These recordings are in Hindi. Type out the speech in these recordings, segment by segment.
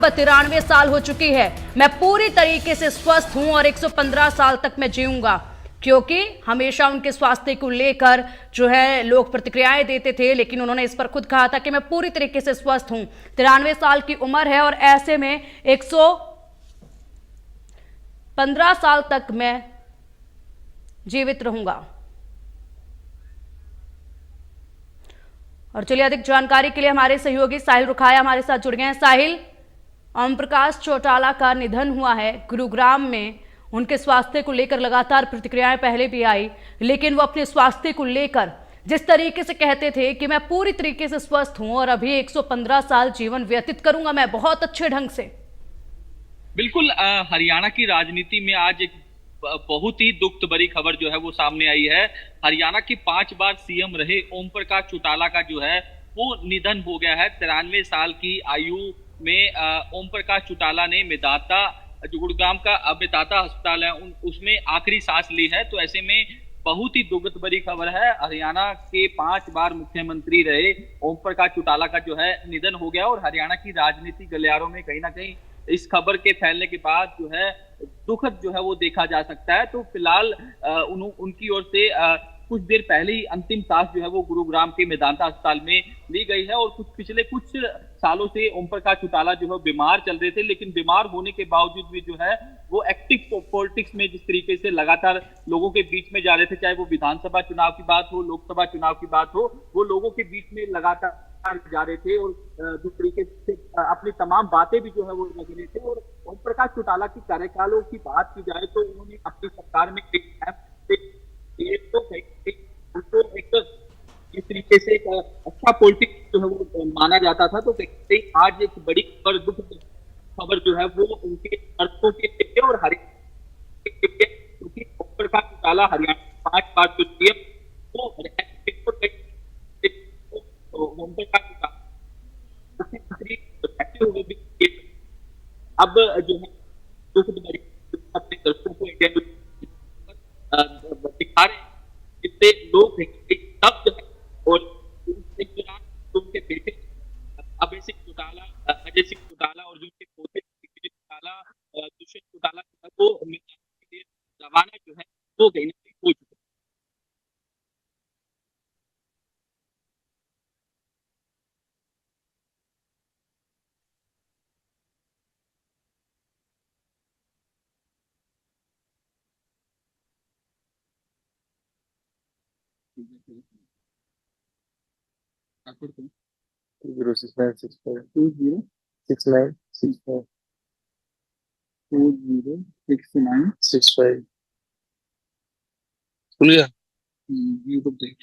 93 साल हो चुकी है। मैं पूरी तरीके से स्वस्थ हूं और 115 साल तक मैं जीऊंगा, क्योंकि हमेशा उनके स्वास्थ्य को लेकर जो है लोग प्रतिक्रियाएं देते थे, लेकिन उन्होंने इस पर खुद कहा था कि मैं पूरी तरीके से स्वस्थ हूं। 93 साल की उम्र है और ऐसे में 115 साल तक मैं जीवित रहूंगा। और चलिए अधिक जानकारी के लिए हमारे सहयोगी साहिल रुखाया हमारे साथ जुड़ गए हैं। साहिल, ओम प्रकाश चौटाला का निधन हुआ है गुरुग्राम में। उनके स्वास्थ्य को लेकर लगातार प्रतिक्रियाएं पहले भी आई, लेकिन वो अपने स्वास्थ्य को लेकर जिस तरीके से कहते थे कि मैं पूरी तरीके से स्वस्थ हूं और अभी 115 साल जीवन व्यतीत करूंगा मैं बहुत अच्छे ढंग से। बिल्कुल, हरियाणा की राजनीति में आज एक बहुत ही दुख भरी खबर जो है वो सामने आई है। हरियाणा के 5 बार सीएम रहे ओम प्रकाश चौटाला का जो है वो निधन हो गया है। 93 साल की आयु में ओम प्रकाश चौटाला ने मेदांता, जो गुरुग्राम का मेदांता अस्पताल है, उसमें आखिरी सांस ली है। तो ऐसे में बहुत ही दुखद भरी खबर है। हरियाणा के 5 बार मुख्यमंत्री रहे ओम प्रकाश चौटाला का जो है निधन हो गया और हरियाणा की राजनीतिक गलियारों में कहीं ना कहीं इस खबर के फैलने के बाद जो है दुखद जो है वो देखा जा सकता है। तो फिलहाल उनकी ओर से कुछ देर पहले ही अंतिम सांस जो है वो गुरुग्राम के मेदांता अस्पताल में ली गई है। और पिछले कुछ सालों से ओम प्रकाश चौटाला जो है बीमार चल रहे थे, लेकिन बीमार होने के बावजूद भी जो है वो एक्टिव पॉलिटिक्स में जिस तरीके से लगातार लोगों के बीच में जा रहे थे, चाहे वो विधानसभा चुनाव की बात हो, लोकसभा चुनाव की बात हो, वो लोगों के बीच में लगातार जा रहे थे और जिस तरीके से अपनी तमाम बातें भी जो है वो रख रहे थे। और ओम प्रकाश चौटाला की कार्यकालों की बात की जाए तो उन्होंने अपनी सरकार में इस तरीके से एक अच्छा पॉलिटिक्स जो है वो माना जाता था। तो आज एक बड़ी खबर, दुख खबर जो है वो उनके अर्थों के लिए और क्योंकि ओम प्रकाश चौटाला हरियाणा 5 बार जो सीएम वो अब जो है अपने दर्शकों को दिखा रहे हैं, जिससे लोग तब जो है और उनके बेटे अभय सिंह चौटाला, अजय सिंह चौटाला और जो उनके पोते चौटाला, दुष्यंत चौटाला को रवाना जो है वो कहीं ना कहीं हो चुका है। Zero 6965 20 6965 खुल गया। यूट्यूब देख।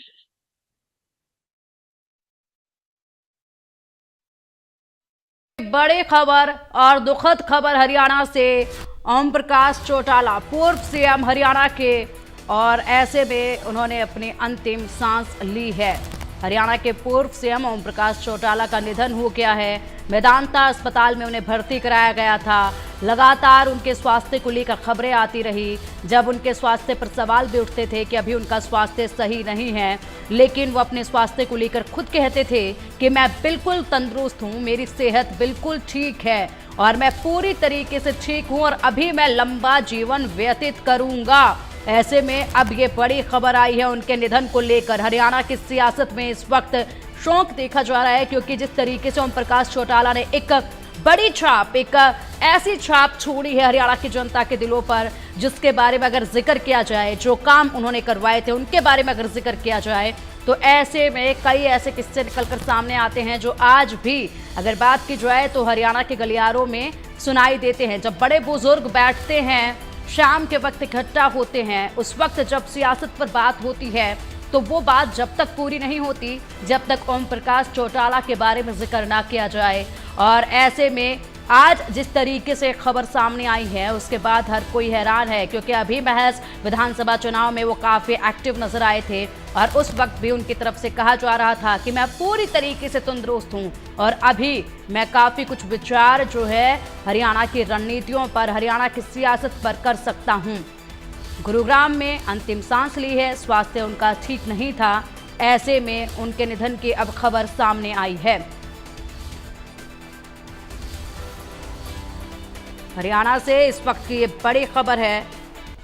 बड़ी खबर और दुखद खबर हरियाणा से। ओम प्रकाश चौटाला पूर्व सीएम हरियाणा के, और ऐसे में उन्होंने अपनी अंतिम सांस ली है। हरियाणा के पूर्व सीएम ओम प्रकाश चौटाला का निधन हो गया है। मेदांता अस्पताल में उन्हें भर्ती कराया गया था। लगातार उनके स्वास्थ्य को लेकर खबरें आती रही, जब उनके स्वास्थ्य पर सवाल भी उठते थे कि अभी उनका स्वास्थ्य सही नहीं है, लेकिन वो अपने स्वास्थ्य को लेकर खुद कहते थे कि मैं बिल्कुल तंदुरुस्त हूँ, मेरी सेहत बिल्कुल ठीक है और मैं पूरी तरीके से ठीक हूँ और अभी मैं लंबा जीवन व्यतीत करूँगा। ऐसे में अब ये बड़ी खबर आई है उनके निधन को लेकर। हरियाणा की सियासत में इस वक्त शौक देखा जा रहा है, क्योंकि जिस तरीके से ओम प्रकाश चौटाला ने एक बड़ी छाप, एक ऐसी छाप छोड़ी है हरियाणा की जनता के दिलों पर, जिसके बारे में अगर जिक्र किया जाए, जो काम उन्होंने करवाए थे उनके बारे में अगर जिक्र किया जाए, तो ऐसे में कई ऐसे किस्से निकलकर सामने आते हैं जो आज भी अगर बात की जाए तो हरियाणा के गलियारों में सुनाई देते हैं। जब बड़े बुजुर्ग बैठते हैं, शाम के वक्त इकट्ठा होते हैं, उस वक्त जब सियासत पर बात होती है तो वो बात जब तक पूरी नहीं होती जब तक ओम प्रकाश चौटाला के बारे में जिक्र ना किया जाए। और ऐसे में आज जिस तरीके से खबर सामने आई है उसके बाद हर कोई हैरान है, क्योंकि अभी महज विधानसभा चुनाव में वो काफ़ी एक्टिव नजर आए थे और उस वक्त भी उनकी तरफ से कहा जा रहा था कि मैं पूरी तरीके से तंदुरुस्त हूँ और अभी मैं काफ़ी कुछ विचार जो है हरियाणा की रणनीतियों पर, हरियाणा की सियासत पर कर सकता हूँ। गुरुग्राम में अंतिम सांस ली है, स्वास्थ्य उनका ठीक नहीं था। ऐसे में उनके निधन की अब खबर सामने आई है। हरियाणा से इस वक्त की ये बड़ी खबर है।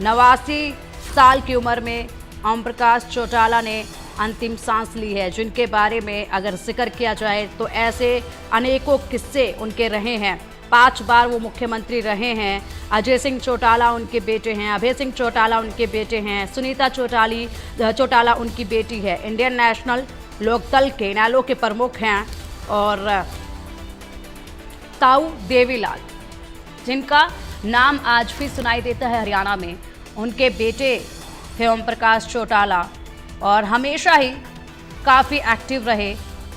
89 साल की उम्र में ओम प्रकाश चौटाला ने अंतिम सांस ली है, जिनके बारे में अगर जिक्र किया जाए तो ऐसे अनेकों किस्से उनके रहे हैं। 5 बार वो मुख्यमंत्री रहे हैं। अजय सिंह चौटाला उनके बेटे हैं, अभय सिंह चौटाला उनके बेटे हैं, सुनीता चौटाला उनकी बेटी है। इंडियन नेशनल लोकदल के इनेलो के प्रमुख हैं और ताऊ देवीलाल, जिनका नाम आज भी सुनाई देता है हरियाणा में, उनके बेटे थे ओम प्रकाश चौटाला और हमेशा ही काफ़ी एक्टिव रहे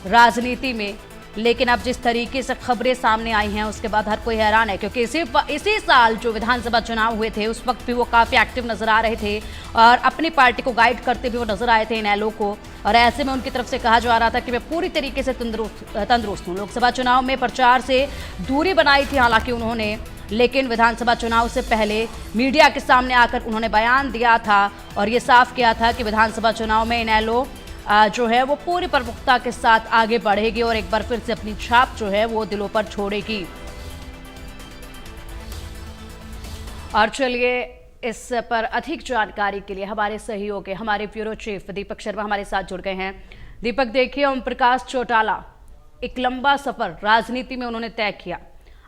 राजनीति में। लेकिन अब जिस तरीके से खबरें सामने आई हैं उसके बाद हर कोई हैरान है, क्योंकि इसी साल जो विधानसभा चुनाव हुए थे उस वक्त भी वो काफ़ी एक्टिव नजर आ रहे थे और अपनी पार्टी को गाइड करते भी वो नजर आए थे इनेलो को। और ऐसे में उनकी तरफ से कहा जा रहा था कि मैं पूरी तरीके से तंदुरुस्त हूँ। लोकसभा चुनाव में प्रचार से दूरी बनाई थी हालांकि उन्होंने, लेकिन विधानसभा चुनाव से पहले मीडिया के सामने आकर उन्होंने बयान दिया था और ये साफ किया था कि विधानसभा चुनाव में इनेलो जो है वो पूरी प्रमुखता के साथ आगे बढ़ेगी और एक बार फिर से अपनी छाप जो है वो दिलों पर छोड़ेगी। और चलिए इस पर अधिक जानकारी के लिए हमारे सहयोगी, हमारे ब्यूरो चीफ दीपक शर्मा हमारे साथ जुड़ गए हैं। दीपक, देखिए ओम प्रकाश चौटाला एक लंबा सफर राजनीति में उन्होंने तय किया।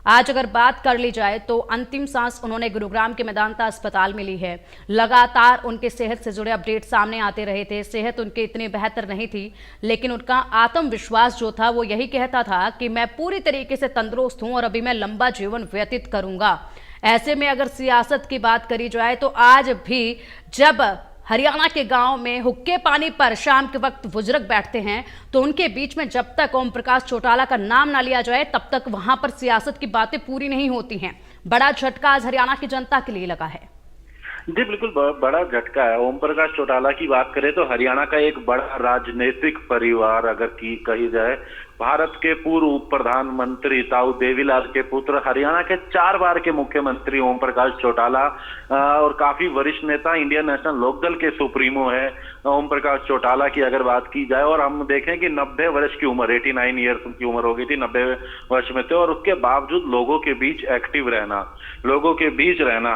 आज अगर बात कर ली जाए तो अंतिम सांस उन्होंने गुरुग्राम के मेदांता अस्पताल में ली है। लगातार उनके सेहत से जुड़े अपडेट सामने आते रहे थे। सेहत उनकी इतनी बेहतर नहीं थी, लेकिन उनका आत्मविश्वास जो था वो यही कहता था कि मैं पूरी तरीके से तंदुरुस्त हूं और अभी मैं लंबा जीवन व्यतीत करूंगा। ऐसे में अगर सियासत की बात करी जाए तो आज भी जब हरियाणा के गांव में हुक्के पानी पर शाम के वक्त बुजुर्ग बैठते हैं तो उनके बीच में जब तक ओम प्रकाश चौटाला का नाम ना लिया जाए तब तक वहां पर सियासत की बातें पूरी नहीं होती हैं। बड़ा झटका आज हरियाणा की जनता के लिए लगा है। जी बिल्कुल, बड़ा झटका है। ओम प्रकाश चौटाला की बात करें तो हरियाणा का एक बड़ा राजनीतिक परिवार अगर कही जाए, भारत के पूर्व उप प्रधानमंत्री ताऊ देवीलाल के पुत्र, हरियाणा के 4 बार के मुख्यमंत्री ओम प्रकाश चौटाला और काफी वरिष्ठ नेता, इंडियन नेशनल लोकदल के सुप्रीमो है ओम प्रकाश चौटाला की अगर बात की जाए। और हम देखें कि 90 वर्ष की उम्र, 89 ईयर्स की उम्र हो गई थी, 90 वर्ष में थे और उसके बावजूद लोगों के बीच एक्टिव रहना, लोगों के बीच रहना।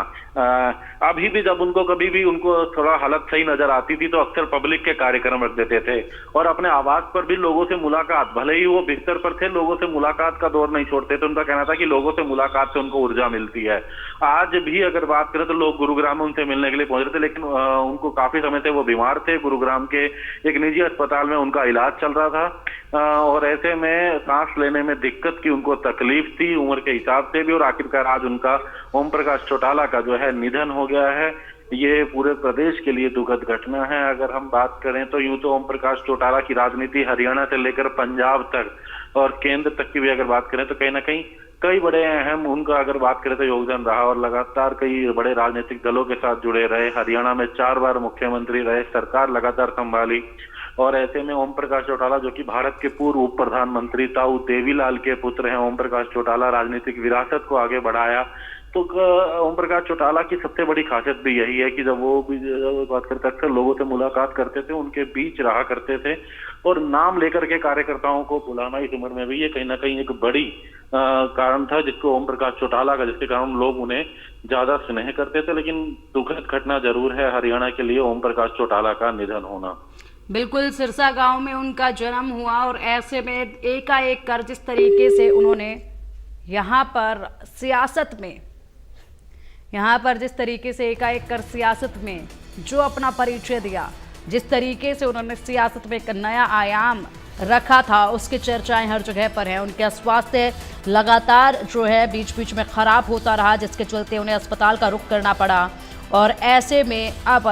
अभी भी जब उनको कभी भी उनको थोड़ा हालत सही नजर आती थी तो अक्सर पब्लिक के कार्यक्रम रख देते थे और अपने आवास पर भी लोगों से मुलाकात, भले ही वो बिस्तर पर थे, लोगों से मुलाकात का दौर नहीं छोड़ते थे। उनका कहना था कि लोगों से मुलाकात से उनको ऊर्जा मिलती है। आज भी अगर बात करें तो लोग गुरुग्राम में उनसे मिलने के लिए पहुंच रहे थे, लेकिन उनको काफी समय से वो बीमार थे। गुरुग्राम के एक निजी अस्पताल में उनका इलाज चल रहा था और ऐसे में सांस लेने में दिक्कत की उनको तकलीफ थी उम्र के हिसाब से भी। और आखिरकार आज उनका ओम प्रकाश चौटाला का जो है निधन हो गया है। ये पूरे प्रदेश के लिए दुखद घटना है। अगर हम बात करें तो यूं तो ओम प्रकाश चौटाला की राजनीति हरियाणा से लेकर पंजाब तक और केंद्र तक की भी अगर बात करें तो कहीं ना कहीं कई बड़े अहम उनका अगर बात करें तो योगदान रहा और लगातार कई बड़े राजनीतिक दलों के साथ जुड़े रहे। हरियाणा में 4 बार मुख्यमंत्री रहे, सरकार लगातार संभाली और ऐसे में ओम प्रकाश चौटाला जो कि भारत के पूर्व उप प्रधानमंत्री ताऊ देवीलाल के पुत्र हैं, ओम प्रकाश चौटाला राजनीतिक विरासत को आगे बढ़ाया। तो ओम प्रकाश चौटाला की सबसे बड़ी खासियत भी यही है कि जब वो भी बात करते अक्सर लोगों से मुलाकात करते थे, उनके बीच रहा करते थे और नाम लेकर के कार्यकर्ताओं को बुलाना इस उम्र में भी ये कहीं ना कहीं एक बड़ी कारण था जिसको ओम प्रकाश चौटाला का, जिसके कारण लोग उन्हें ज्यादा स्नेह करते थे। लेकिन दुखद घटना जरूर है हरियाणा के लिए ओम प्रकाश चौटाला का निधन होना। बिल्कुल, सिरसा गांव में उनका जन्म हुआ और ऐसे में एकाएक कर जिस तरीके से उन्होंने यहाँ पर जिस तरीके से एकाएक कर सियासत में जो अपना परिचय दिया, जिस तरीके से उन्होंने सियासत में एक नया आयाम रखा था, उसकी चर्चाएं हर जगह पर हैं। उनका स्वास्थ्य लगातार जो है बीच बीच में खराब होता रहा, जिसके चलते उन्हें अस्पताल का रुख करना पड़ा और ऐसे में अब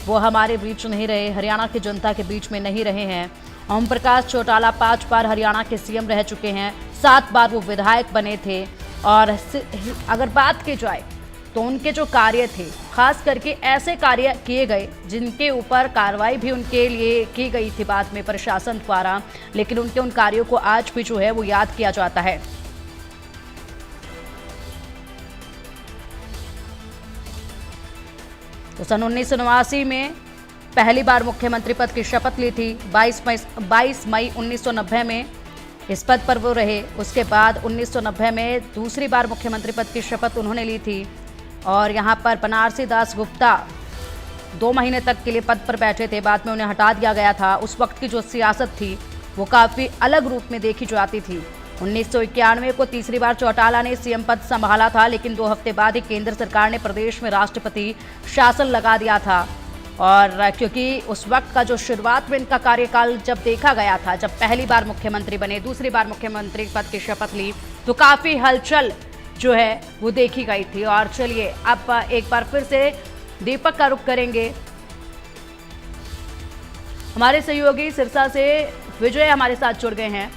वो हमारे बीच नहीं रहे, हरियाणा की जनता के बीच में नहीं रहे हैं। ओम प्रकाश चौटाला 5 बार हरियाणा के सीएम रह चुके हैं, 7 बार वो विधायक बने थे और अगर बात की जाए तो उनके जो कार्य थे, खास करके ऐसे कार्य किए गए जिनके ऊपर कार्रवाई भी उनके लिए की गई थी बाद में प्रशासन द्वारा, लेकिन उनके उन कार्यों को आज भी जो है वो याद किया जाता है। तो सन 1989 में पहली बार मुख्यमंत्री पद की शपथ ली थी। 22 मई 1990 में इस पद पर वो रहे। उसके बाद 1990 में दूसरी बार मुख्यमंत्री पद की शपथ उन्होंने ली थी और यहाँ पर बनारसी दास गुप्ता 2 महीने तक के लिए पद पर बैठे थे, बाद में उन्हें हटा दिया गया था। उस वक्त की जो सियासत थी वो काफ़ी अलग रूप में देखी जाती थी। 1991 को तीसरी बार चौटाला ने सीएम पद संभाला था, लेकिन 2 हफ्ते बाद ही केंद्र सरकार ने प्रदेश में राष्ट्रपति शासन लगा दिया था। और क्योंकि उस वक्त का जो शुरुआत में इनका कार्यकाल जब देखा गया था, जब पहली बार मुख्यमंत्री बने, दूसरी बार मुख्यमंत्री पद की शपथ ली, तो काफ़ी हलचल जो है वो देखी गई थी। और चलिए अब एक बार फिर से दीपक का रुख करेंगे। हमारे सहयोगी सिरसा से विजय हमारे साथ जुड़ गए हैं।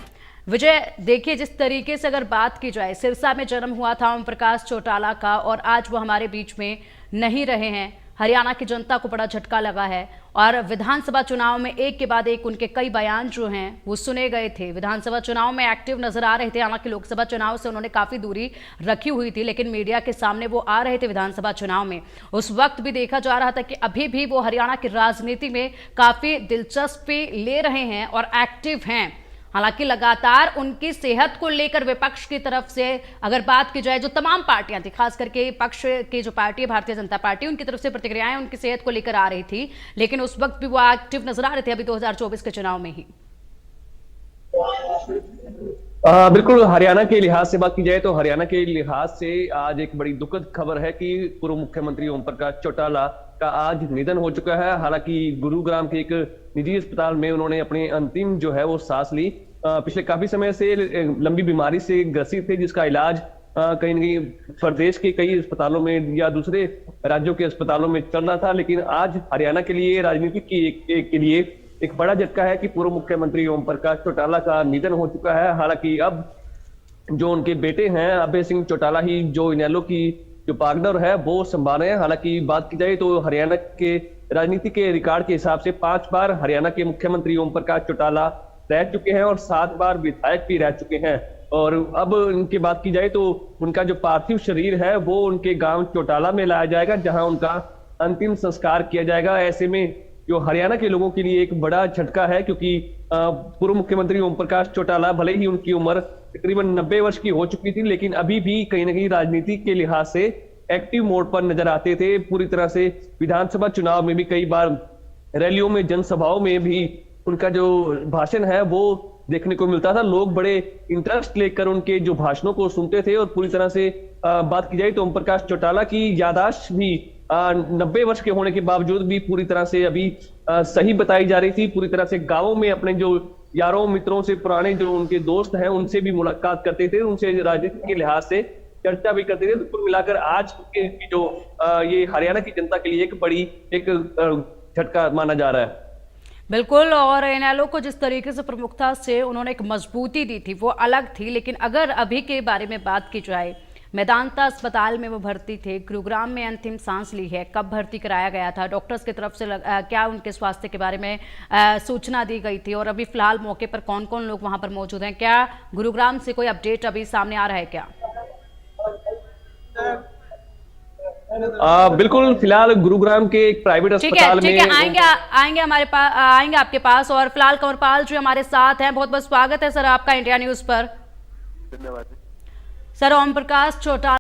विजय, देखिए जिस तरीके से अगर बात की जाए, सिरसा में जन्म हुआ था ओम प्रकाश चौटाला का और आज वो हमारे बीच में नहीं रहे हैं। हरियाणा की जनता को बड़ा झटका लगा है और विधानसभा चुनाव में एक के बाद एक उनके कई बयान जो हैं वो सुने गए थे। विधानसभा चुनाव में एक्टिव नजर आ रहे थे, हालांकि लोकसभा चुनाव से उन्होंने काफ़ी दूरी रखी हुई थी, लेकिन मीडिया के सामने वो आ रहे थे विधानसभा चुनाव में। उस वक्त भी देखा जा रहा था कि अभी भी वो हरियाणा की राजनीति में काफ़ी दिलचस्पी ले रहे हैं और एक्टिव हैं। हालांकि लगातार उनकी सेहत को लेकर विपक्ष की तरफ से अगर बात की जाए, जो तमाम पार्टियां थी, खास करके पक्ष की जो पार्टी है भारतीय जनता पार्टी, उनकी तरफ से प्रतिक्रियाएं उनकी सेहत को लेकर आ रही थी, लेकिन उस वक्त भी वो एक्टिव नजर आ रहे थे अभी 2024 के चुनाव में ही। बिल्कुल, हरियाणा के लिहाज से बात की जाए तो हरियाणा के लिहाज से आज एक बड़ी दुखद खबर है कि पूर्व मुख्यमंत्री ओम प्रकाश चौटाला का आज निधन हो चुका है। हालांकि गुरुग्राम के एक निजी अस्पताल में उन्होंने अपनी अंतिम जो है वो सांस ली। पिछले काफी समय से लंबी बीमारी से ग्रसित थे, जिसका इलाज कहीं न कहीं प्रदेश के कई अस्पतालों में या दूसरे राज्यों के अस्पतालों में चल रहा था। लेकिन आज हरियाणा के लिए, राजनीति के लिए एक बड़ा झटका है कि पूर्व मुख्यमंत्री ओम प्रकाश चौटाला का निधन हो चुका है। हालांकि अब जो उनके बेटे हैं अभय सिंह चौटाला ही जो इनेलो की जो पार्टनर है वो संभाल रहे हैं। हालांकि बात की जाए तो हरियाणा के राजनीति के रिकॉर्ड के हिसाब से 5 बार हरियाणा के मुख्यमंत्री ओम प्रकाश चौटाला रह चुके हैं और 7 बार विधायक भी रह चुके हैं। और अब इनकी बात की जाए तो उनका जो पार्थिव शरीर है वो उनके गांव चौटाला में लाया जाएगा, जहां उनका अंतिम संस्कार किया जाएगा। ऐसे में जो हरियाणा के लोगों के लिए एक बड़ा झटका है, क्योंकि पूर्व मुख्यमंत्री ओम प्रकाश चौटाला भले ही उनकी उम्र तकरीबन 90 वर्ष की हो चुकी थी, लेकिन अभी भी कहीं ना कहीं राजनीति के लिहाज से एक्टिव मोड पर नजर आते थे। पूरी तरह से विधानसभा चुनाव में भी कई बार रैलियों में, जनसभाओं में भी उनका जो भाषण है वो देखने को मिलता था। लोग बड़े इंटरेस्ट लेकर उनके जो भाषणों को सुनते थे। और पूरी तरह से बात की जाए तो ओम प्रकाश चौटाला की याददाश्त भी 90 वर्ष के होने के बावजूद भी पूरी तरह से अभी सही बताई जा रही थी। पूरी तरह से गांवों में अपने जो यारों मित्रों से, पुराने जो उनके दोस्त हैं, उनसे भी मुलाकात करते थे, उनसे राजनीति के लिहाज से चर्चा भी करते थे। तो कुल मिलाकर आज के जो ये हरियाणा की जनता के लिए एक बड़ी झटका माना जा रहा है। बिल्कुल, और इनेलो को जिस तरीके से प्रमुखता से उन्होंने एक मजबूती दी थी वो अलग थी। लेकिन अगर अभी के बारे में बात की जाए, मेदांता अस्पताल में वो भर्ती थे, गुरुग्राम में अंतिम सांस ली है, कब भर्ती कराया गया था, डॉक्टर्स की तरफ से क्या उनके स्वास्थ्य के बारे में सूचना दी गई थी, और अभी फिलहाल मौके पर कौन कौन लोग वहां पर मौजूद हैं? क्या गुरुग्राम से कोई अपडेट अभी सामने आ रहा है क्या? बिल्कुल, फिलहाल गुरुग्राम के एक प्राइवेट अस्पताल में आएंगे हमारे पास, आएंगे आपके पास। और फिलहाल कंवरपाल जो हमारे साथ हैं, बहुत बहुत स्वागत है सर आपका इंडिया न्यूज पर। धन्यवाद सर, ओम प्रकाश चौटाला